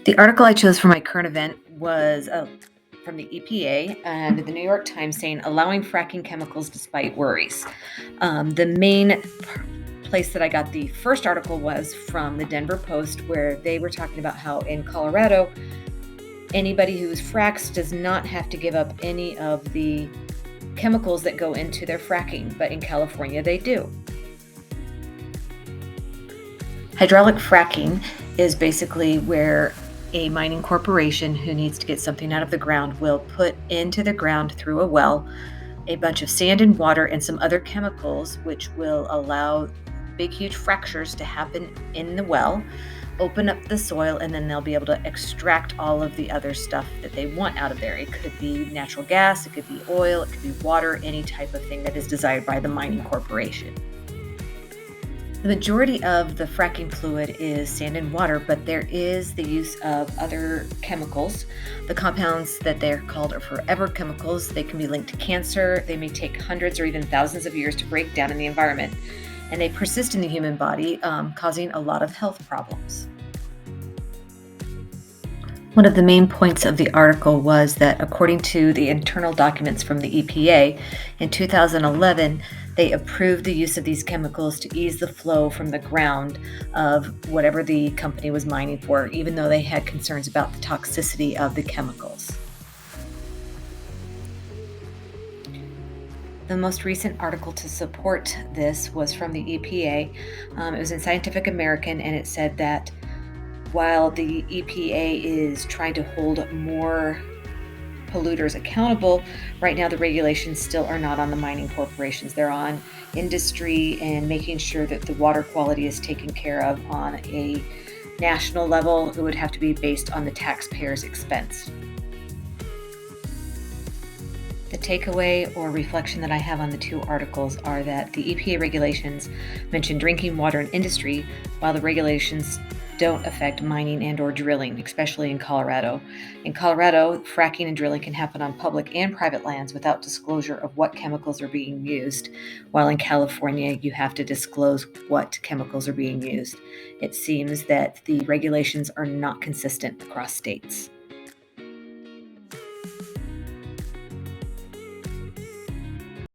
The article I chose for my current event was from the EPA and the New York Times saying allowing fracking chemicals despite worries. The main place that I got the first article was from the Denver Post, where they were talking about how in Colorado, anybody who's fracks does not have to give up any of the chemicals that go into their fracking, but in California they do. Hydraulic fracking is basically where a mining corporation who needs to get something out of the ground will put into the ground through a well a bunch of sand and water and some other chemicals, which will allow big, huge fractures to happen in the well, open up the soil, and then they'll be able to extract all of the other stuff that they want out of there. It could be natural gas, it could be oil, it could be water, any type of thing that is desired by the mining corporation. The majority of the fracking fluid is sand and water, but there is the use of other chemicals. The compounds that they're called are forever chemicals. They can be linked to cancer. They may take hundreds or even thousands of years to break down in the environment, and they persist in the human body, causing a lot of health problems. One of the main points of the article was that according to the internal documents from the EPA, in 2011, they approved the use of these chemicals to ease the flow from the ground of whatever the company was mining for, even though they had concerns about the toxicity of the chemicals. The most recent article to support this was from the EPA. It was in Scientific American, and it said that while the EPA is trying to hold more polluters accountable, right now the regulations still are not on the mining corporations. They're on industry and making sure that the water quality is taken care of on a national level. It would have to be based on the taxpayer's expense. The takeaway or reflection that I have on the two articles are that the EPA regulations mention drinking water and industry, while the regulations don't affect mining and or drilling, especially in Colorado. In Colorado, fracking and drilling can happen on public and private lands without disclosure of what chemicals are being used, while in California, you have to disclose what chemicals are being used. It seems that the regulations are not consistent across states.